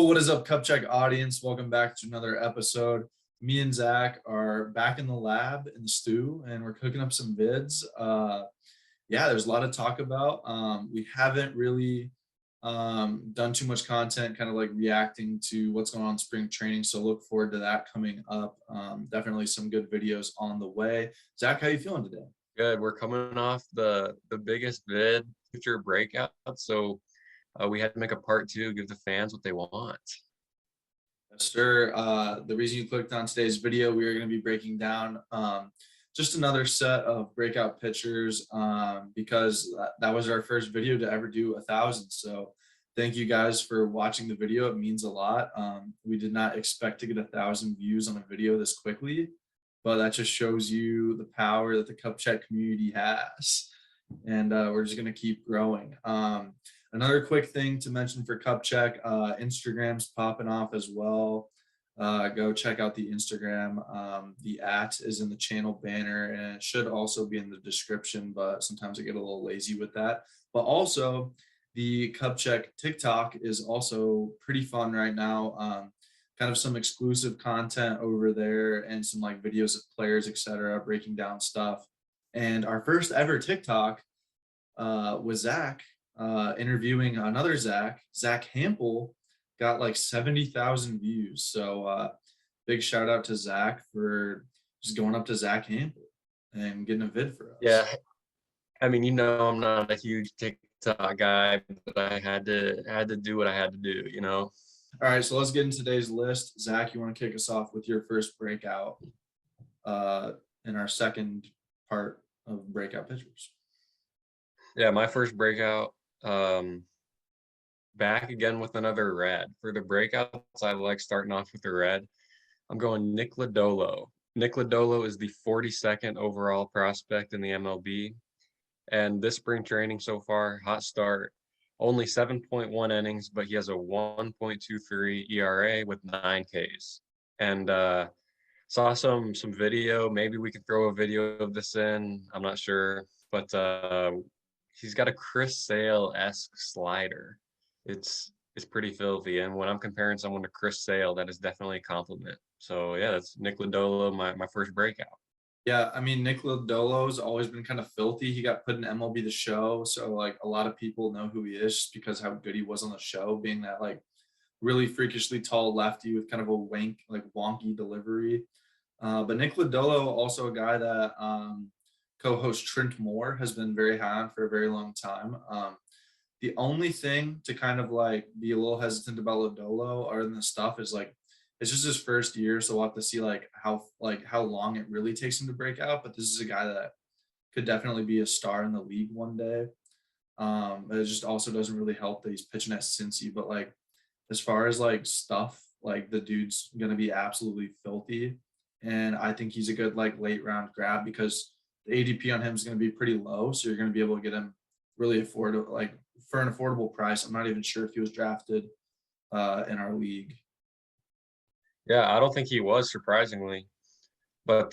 What is up, Cup Check audience? Welcome back to another episode. Me and Zach are back in the lab in the stew, and we're cooking up some vids. Yeah, there's a lot to talk about. We haven't really done too much content, kind of like reacting to what's going on in spring training. So look forward to that coming up. Definitely some good videos on the way. Zach, how you feeling today? Good. We're coming off the biggest vid, future breakout. So we had to make a part two, give the fans what they want. Yes, sir. The reason you clicked on today's video, we are going to be breaking down just another set of breakout pitchers because that was our first video to ever do 1,000. So thank you guys for watching the video. It means a lot. We did not expect to get 1,000 views on a video this quickly, but that just shows you the power that the Cup Check community has. And we're just going to keep growing. Another quick thing to mention for Cup Check, Instagram's popping off as well. Go check out the Instagram. The @ is in the channel banner, and it should also be in the description, but sometimes I get a little lazy with that. But also, the Cup Check TikTok is also pretty fun right now. Kind of some exclusive content over there and some like videos of players, etc., breaking down stuff. And our first ever TikTok was Zach interviewing another Zach Hample, got like 70,000 views. So big shout out to Zach for just going up to Zac Hample and getting a vid for us. Yeah. I mean, I'm not a huge TikTok guy, but I had to do what I had to do. All right, so let's get into today's list. Zach, you want to kick us off with your first breakout in our second part of breakout pitchers? Yeah, my first breakout, back again with another red. For the breakouts, I like starting off with the red. I'm going Nick Lodolo. Nick Lodolo is the 42nd overall prospect in the MLB. And this spring training so far, hot start, only 7.1 innings, but he has a 1.23 ERA with 9 Ks. And saw some video. Maybe we could throw a video of this in. I'm not sure. But he's got a Chris Sale-esque slider. It's pretty filthy. And when I'm comparing someone to Chris Sale, that is definitely a compliment. So yeah, that's Nick Lodolo, my first breakout. Yeah, I mean, Nick Lodolo's always been kind of filthy. He got put in MLB The Show, so like a lot of people know who he is just because how good he was on the show, being that like really freakishly tall lefty with kind of a wonky delivery. But Nick Lodolo, also a guy that co-host Trent Moore has been very high on for a very long time. The only thing to kind of like be a little hesitant about Lodolo other than the stuff is like it's just his first year, so we'll have to see how long it really takes him to break out. But this is a guy that could definitely be a star in the league one day. But it just also doesn't really help that he's pitching at Cincy. But like as far as like stuff, like the dude's gonna be absolutely filthy. And I think he's a good like late round grab because the ADP on him is going to be pretty low. So you're going to be able to get him really affordable, like for an affordable price. I'm not even sure if he was drafted in our league. Yeah, I don't think he was, surprisingly. But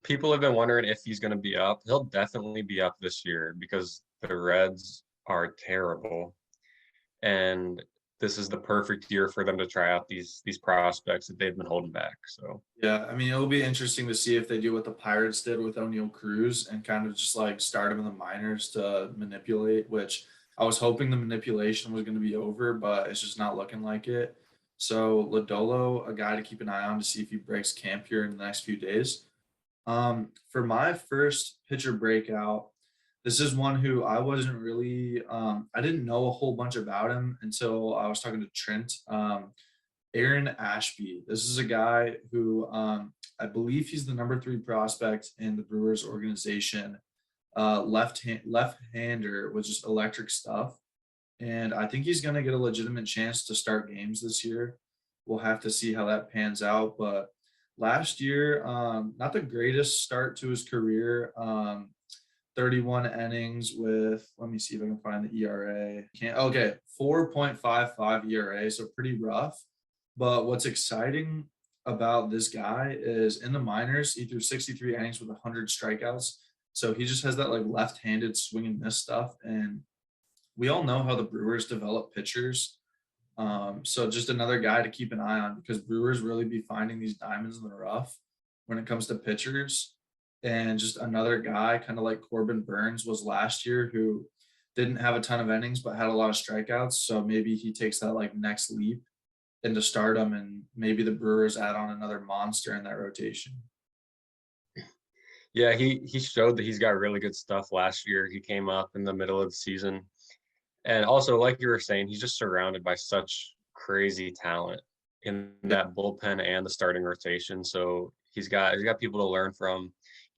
people have been wondering if he's going to be up. He'll definitely be up this year because the Reds are terrible. And this is the perfect year for them to try out these prospects that they've been holding back. So yeah, I mean, it'll be interesting to see if they do what the Pirates did with O'Neal Cruz and kind of just like start him in the minors to manipulate, which I was hoping the manipulation was going to be over, but it's just not looking like it. So Lodolo, a guy to keep an eye on to see if he breaks camp here in the next few days. For my first pitcher breakout, this is one who I wasn't really, I didn't know a whole bunch about him until I was talking to Trent. Aaron Ashby. This is a guy who I believe he's the number 3 prospect in the Brewers organization. Left-hander with just electric stuff. And I think he's going to get a legitimate chance to start games this year. We'll have to see how that pans out. But last year, not the greatest start to his career. 31 innings with, let me see if I can find the ERA. 4.55 ERA, so pretty rough. But what's exciting about this guy is in the minors, he threw 63 innings with 100 strikeouts. So he just has that like left-handed swing and miss stuff. And we all know how the Brewers develop pitchers. So just another guy to keep an eye on because Brewers really be finding these diamonds in the rough when it comes to pitchers. And just another guy, kind of like Corbin Burns was last year, who didn't have a ton of innings but had a lot of strikeouts. So maybe he takes that like next leap into stardom, and maybe the Brewers add on another monster in that rotation. Yeah, he showed that he's got really good stuff last year. He came up in the middle of the season. And also, like you were saying, he's just surrounded by such crazy talent in Yeah. that bullpen and the starting rotation. So he's got people to learn from.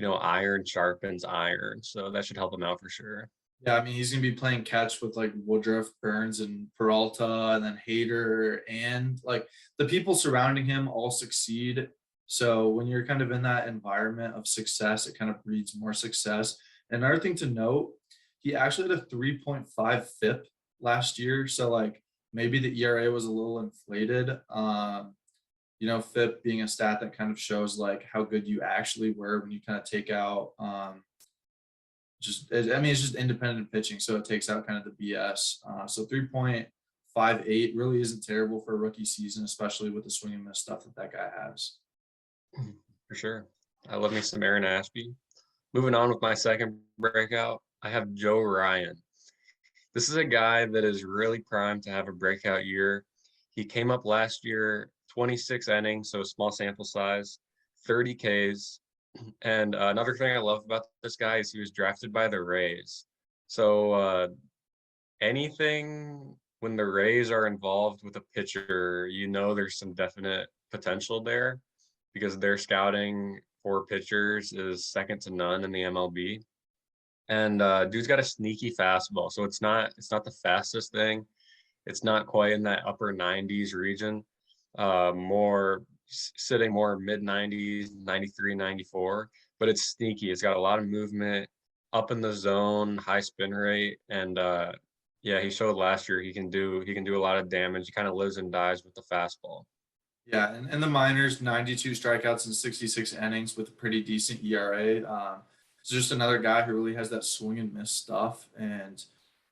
Iron sharpens iron. So that should help him out for sure. Yeah, I mean, he's gonna be playing catch with like Woodruff, Burns, and Peralta, and then Hader, and like the people surrounding him all succeed. So when you're kind of in that environment of success, it kind of breeds more success. Another thing to note, he actually had a 3.5 FIP last year. So like maybe the ERA was a little inflated. FIP being a stat that kind of shows like how good you actually were when you kind of take out it's just independent pitching, so it takes out kind of the BS. So 3.58 really isn't terrible for a rookie season, especially with the swing and miss stuff that guy has. For sure. I love me some Aaron Ashby. Moving on with my second breakout, I have Joe Ryan. This is a guy that is really primed to have a breakout year. He came up last year, 26 innings, so small sample size, 30 Ks. And another thing I love about this guy is he was drafted by the Rays. So anything when the Rays are involved with a pitcher, there's some definite potential there because their scouting for pitchers is second to none in the MLB. And dude's got a sneaky fastball, so it's not the fastest thing. It's not quite in that upper 90s region. More sitting more mid 90s, 93, 94, but it's sneaky. It's got a lot of movement, up in the zone, high spin rate, and yeah, he showed last year he can do a lot of damage. He kind of lives and dies with the fastball. Yeah, and in the minors, 92 strikeouts in 66 innings with a pretty decent ERA. It's just another guy who really has that swing and miss stuff. And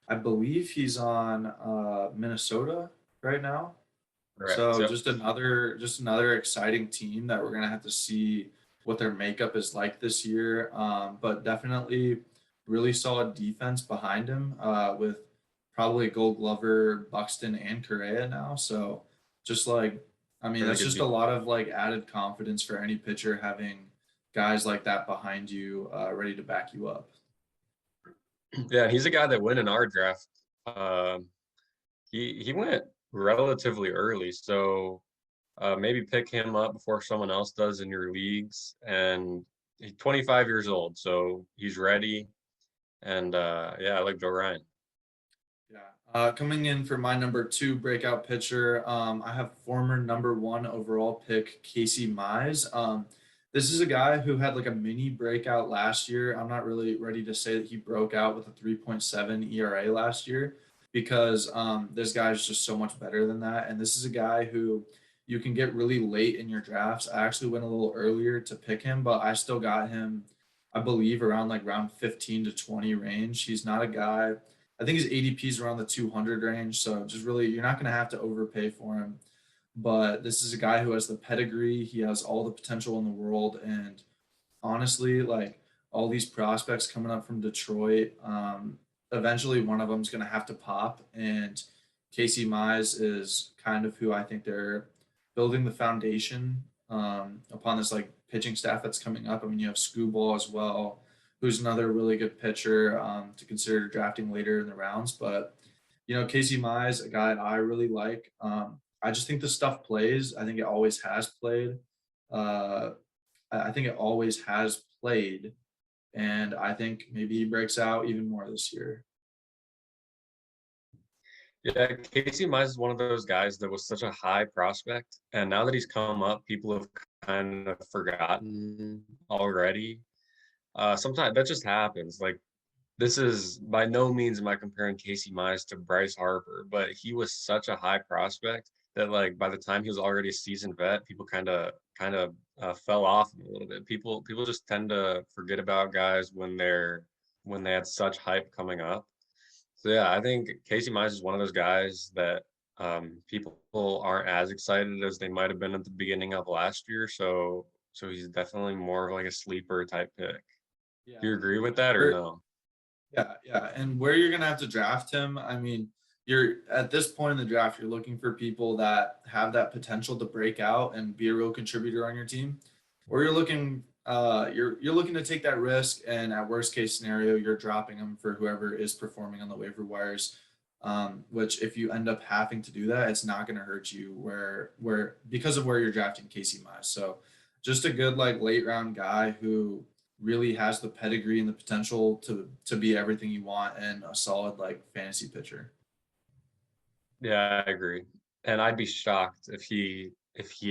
I believe he's on Minnesota right now. Right. So Yep. just another exciting team that we're gonna have to see what their makeup is like this year. But definitely really solid defense behind him with probably Gold Glover, Buxton, and Correa now. So just like I mean, Really that's good just a team. lot of like added confidence for any pitcher having guys like that behind you ready to back you up. Yeah, and he's a guy that went in our draft. Um, he went relatively early, so maybe pick him up before someone else does in your leagues. And he's 25 years old, so he's ready. And yeah, I like Joe Ryan. Yeah. Coming in for my number two breakout pitcher, I have former number one overall pick Casey Mize. This is a guy who had like a mini breakout last year. I'm not really ready to say that he broke out with a 3.7 ERA last year because this guy is just so much better than that. And this is a guy who you can get really late in your drafts. I actually went a little earlier to pick him, but I still got him, I believe, around like round 15 to 20 range. He's not a guy. I think his ADP is around the 200 range. So just really, you're not going to have to overpay for him. But this is a guy who has the pedigree. He has all the potential in the world. And honestly, like all these prospects coming up from Detroit, eventually one of them is going to have to pop. And Casey Mize is kind of who I think they're building the foundation upon this like pitching staff that's coming up. I mean, you have Screwball as well, who's another really good pitcher to consider drafting later in the rounds. But Casey Mize, a guy that I really like. I just think the stuff plays. I think it always has played. Uh, I think it always has played, and I think maybe he breaks out even more this year. Yeah, Casey Mize is one of those guys that was such a high prospect, and now that he's come up, people have kind of forgotten already. Sometimes that just happens. Like this is by no means am I comparing Casey Mize to Bryce Harper, but he was such a high prospect that like by the time he was already a seasoned vet, people kind of fell off him a little bit. People just tend to forget about guys when they had such hype coming up. So yeah, I think Casey Mize is one of those guys that People aren't as excited as they might have been at the beginning of last year. So he's definitely more of like a sleeper type pick. Yeah. Do you agree with that or Where, no? yeah, yeah. And where you're gonna have to draft him, I mean, you're at this point in the draft, you're looking for people that have that potential to break out and be a real contributor on your team, or you're looking to take that risk, and at worst case scenario, you're dropping him for whoever is performing on the waiver wires. Which if you end up having to do that, it's not gonna hurt you where because of where you're drafting Casey Mize. So just a good like late round guy who really has the pedigree and the potential to be everything you want and a solid like fantasy pitcher. Yeah, I agree. And I'd be shocked if he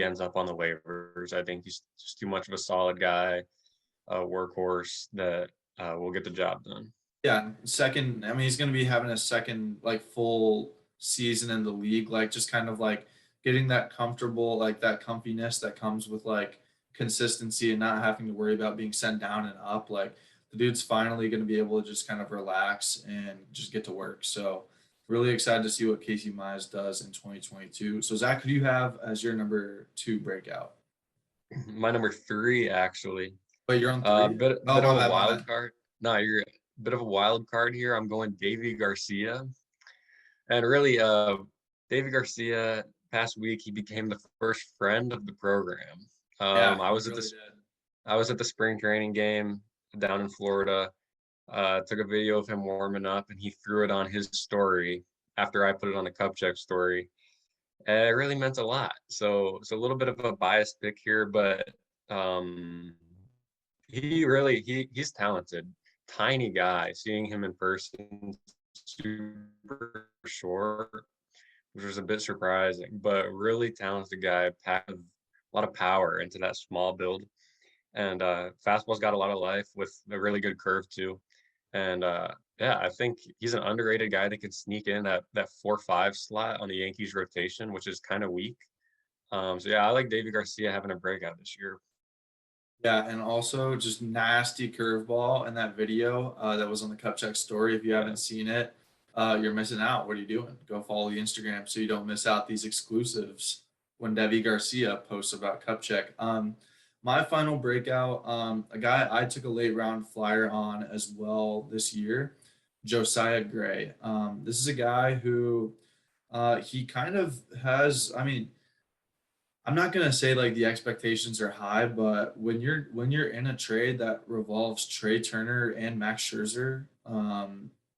ends up on the waivers. I think he's just too much of a solid guy, a workhorse that will get the job done. Yeah, second. I mean, he's going to be having a second like full season in the league, like just kind of like getting that comfortable, like that comfiness that comes with like consistency and not having to worry about being sent down and up. Like the dude's finally going to be able to just kind of relax and just get to work. So really excited to see what Casey Mize does in 2022. So Zach, who do you have as your number two breakout? My number three, actually, Wait, you're on three? Oh, bit of my a bad, my wild bad. card. No, you're a bit of a wild card here. I'm going Deivi Garcia, and really, Deivi Garcia. Past week, he became the first friend of the program. Yeah, I he was at really this. did. I was at the spring training game down in Florida. Took a video of him warming up, and he threw it on his story after I put it on the Cup Check story. And it really meant a lot. So it's a little bit of a biased pick here, but um, he's talented. Tiny guy. Seeing him in person, super short, which was a bit surprising, but really talented guy, packed with a lot of power into that small build. And fastball's got a lot of life with a really good curve too. And yeah, I think he's an underrated guy that could sneak in that 4-5 slot on the Yankees rotation, which is kind of weak. So yeah, I like Deivi Garcia having a breakout this year. Yeah, and also just nasty curveball in that video that was on the Cup Check story. If you Yeah. haven't seen it, you're missing out. What are you doing? Go follow the Instagram so you don't miss out these exclusives when Deivi Garcia posts about Cup Check. My final breakout, a guy I took a late round flyer on as well this year, Josiah Gray. This is a guy who he kind of has. I mean, I'm not gonna say like the expectations are high, but when you're in a trade that revolves Trey Turner and Max Scherzer,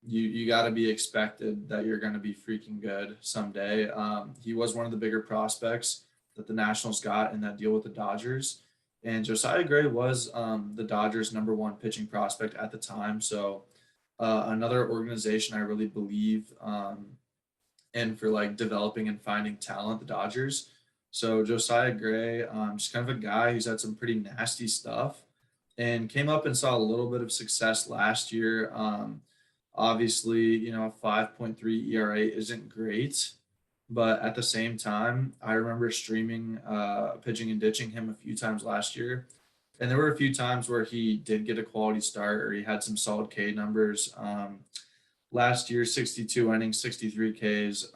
you got to be expected that you're gonna be freaking good someday. He was one of the bigger prospects that the Nationals got in that deal with the Dodgers, and Josiah Gray was the Dodgers' number one pitching prospect at the time. So another organization I really believe in for like developing and finding talent, the Dodgers. So Josiah Gray, just kind of a guy who's had some pretty nasty stuff and came up and saw a little bit of success last year. Obviously, you know, a 5.3 ERA isn't great, but at the same time, I remember streaming, pitching and ditching him a few times last year. And there were a few times where he did get a quality start or he had some solid K numbers. Last year, 62 innings, 63 Ks.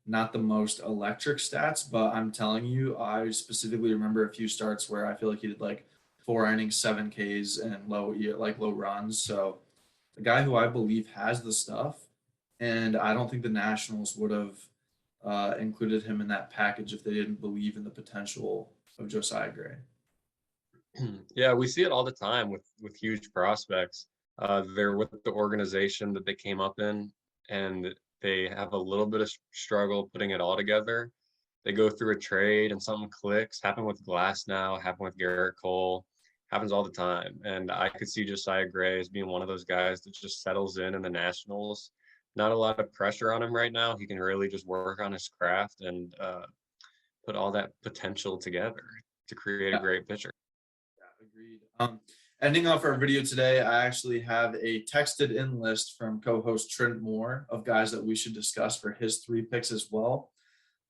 Not the most electric stats, but I'm telling you, I specifically remember a few starts where I feel like he did like 4 innings, 7 Ks, and low runs. So the guy who I believe has the stuff, and I don't think the Nationals would have included him in that package if they didn't believe in the potential of Josiah Gray. Yeah, we see it all the time with huge prospects. They're with the organization that they came up in, and they have a little bit of struggle putting it all together. They go through a trade and something clicks. Happened with Glass now, happened with Garrett Cole, happens all the time. And I could see Josiah Gray as being one of those guys that just settles in the Nationals. Not a lot of pressure on him right now. He can really just work on his craft and put all that potential together to create a Yeah. great pitcher. Yeah, agreed. Ending off our video today, I actually have a texted in list from co-host Trent Moore of guys that we should discuss for his three picks as well.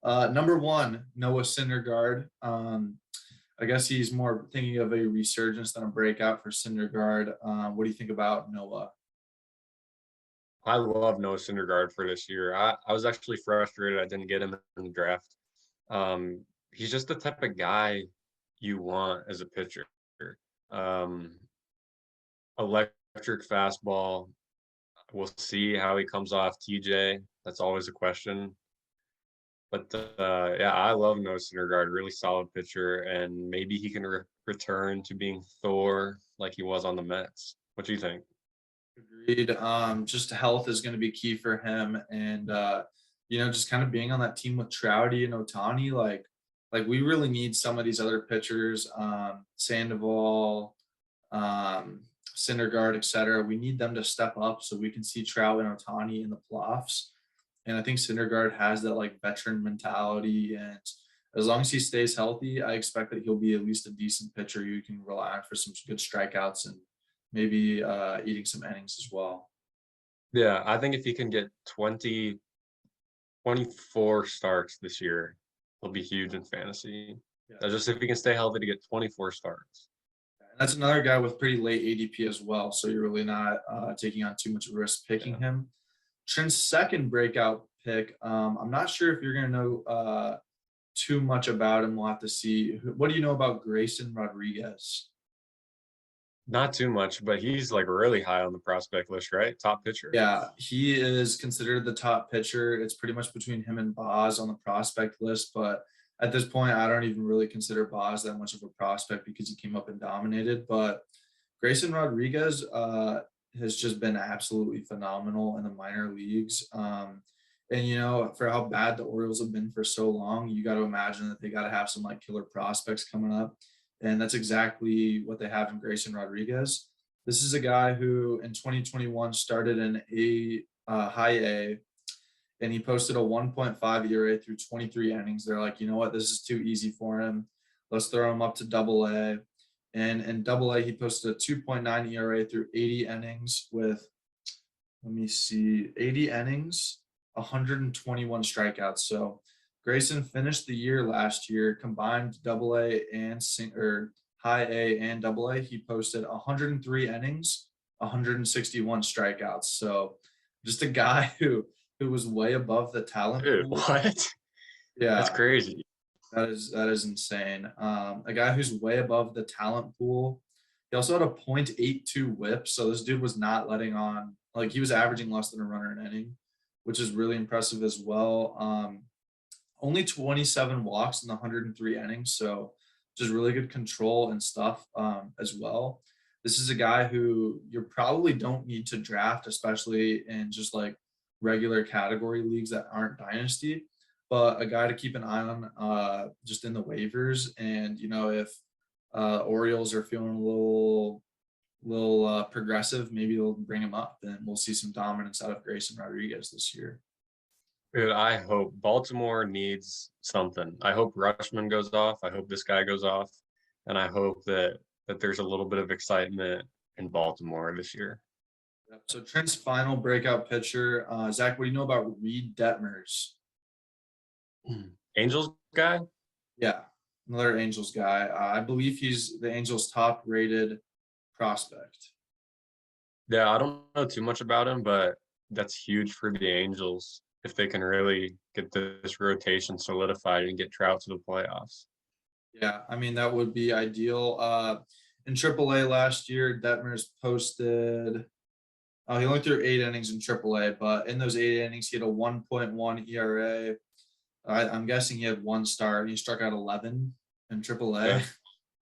Number one, Noah Syndergaard. I guess he's more thinking of a resurgence than a breakout for Syndergaard. What do you think about Noah? I love Noah Syndergaard for this year. I was actually frustrated I didn't get him in the draft. Um, he's just the type of guy you want as a pitcher. Um, Electric fastball. We'll see how he comes off TJ. That's always a question. But yeah, I love Noah Syndergaard. Really solid pitcher, and maybe he can return to being Thor like he was on the Mets. What do you think? Agreed. Just health is going to be key for him, and just kind of being on that team with Trouty and Otani, like we really need some of these other pitchers, Sandoval, um, Syndergaard, etc. We need them to step up so we can see Trout and Otani in the playoffs. And I think Syndergaard has that like veteran mentality, and as long as he stays healthy, I expect that he'll be at least a decent pitcher you can rely on for some good strikeouts and maybe eating some innings as well. Yeah, I think if he can get 24 starts this year, he'll be huge in fantasy. Yeah. Just if he can stay healthy to get 24 starts. And that's another guy with pretty late ADP as well. So you're really not taking on too much risk picking him. Trent's second breakout pick. I'm not sure if you're going to know too much about him. We'll have to see. What do you know about Grayson Rodriguez? Not too much, but he's like really high on the prospect list, right? Top pitcher. Yeah, he is considered the top pitcher. It's pretty much between him and Boz on the prospect list, but at this point, I don't even really consider Boz that much of a prospect because he came up and dominated. But Grayson Rodriguez has just been absolutely phenomenal in the minor leagues. And for how bad the Orioles have been for so long, you got to imagine that they got to have some like killer prospects coming up. And that's exactly what they have in Grayson Rodriguez. This is a guy who in 2021 started in high A, and he posted a 1.5 ERA through 23 innings. They're like, you know what, this is too easy for him. Let's throw him up to double A. And in double A, he posted a 2.9 ERA through 80 innings with, 80 innings, 121 strikeouts. So Grayson finished the year last year, combined double A and high A and double A. He posted 103 innings, 161 strikeouts. So just a guy who was way above the talent. Dude, what? Yeah, that's crazy. That is insane. A guy who's way above the talent pool. He also had a .82 WHIP, so this dude was not letting on. Like he was averaging less than a runner an inning, which is really impressive as well. Only 27 walks in the 103 innings, so just really good control and stuff as well. This is a guy who you probably don't need to draft, especially in just like regular category leagues that aren't dynasty, but a guy to keep an eye on just in the waivers. And if Orioles are feeling a little progressive, maybe they'll bring him up, and we'll see some dominance out of Grayson Rodriguez this year. Dude, I hope Baltimore needs something. I hope Rushman goes off. I hope this guy goes off, and I hope that there's a little bit of excitement in Baltimore this year. Yep. So Trent's final breakout pitcher, Zach. What do you know about Reed Detmers? Angels guy? Yeah, another Angels guy. I believe he's the Angels' top-rated prospect. Yeah, I don't know too much about him, but that's huge for the Angels if they can really get this rotation solidified and get Trout to the playoffs. Yeah, I mean, that would be ideal. In AAA last year, Detmers posted, he only threw 8 innings in AAA, but in those 8 innings, he had a 1.1 ERA. I'm guessing he had 1 start, and he struck out 11 in AAA. Yeah.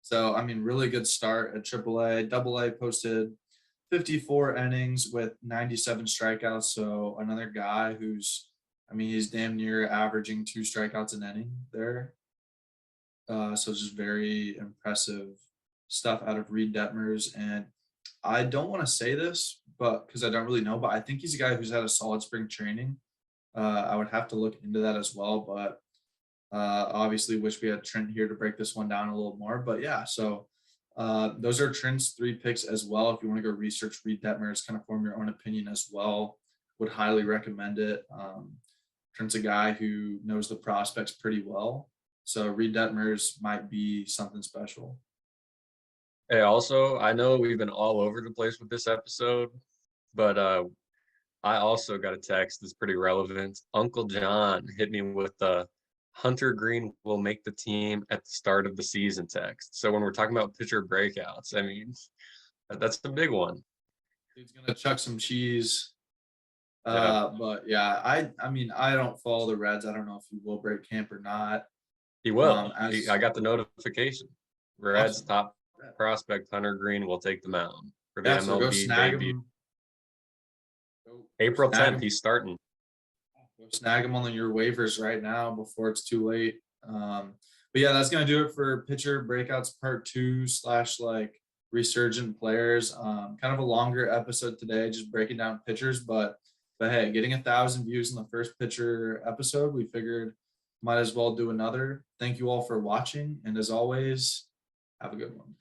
So, I mean, really good start at AAA. AA posted 54 innings with 97 strikeouts. So another guy he's damn near averaging 2 strikeouts an inning there. So just very impressive stuff out of Reed Detmers. And I don't want to say this, but because I don't really know, but I think he's a guy who's had a solid spring training. I would have to look into that as well, but obviously wish we had Trent here to break this one down a little more. But yeah, so those are Trent's 3 picks as well. If you want to go research Reed Detmers, kind of form your own opinion as well, would highly recommend it. Trent's a guy who knows the prospects pretty well. So Reed Detmers might be something special. Hey, also, I know we've been all over the place with this episode, but I also got a text that's pretty relevant. Uncle John hit me with the Hunter Green will make the team at the start of the season text. So when we're talking about pitcher breakouts, I mean, that's the big one. Dude's gonna chuck some cheese. Yeah, But yeah, I mean, I don't follow the Reds. I don't know if he will break camp or not. he will. As I got the notification. Reds awesome. top prospect Hunter Green will take the mound for the Yeah, so go MLB snag debut. him. Go April snag 10th, him. he's starting. Go snag him on your waivers right now before it's too late. But yeah, that's gonna do it for pitcher breakouts part 2 / like resurgent players. Kind of a longer episode today, just breaking down pitchers, but hey, getting 1,000 views in the first pitcher episode, we figured might as well do another. Thank you all for watching, and as always, have a good one.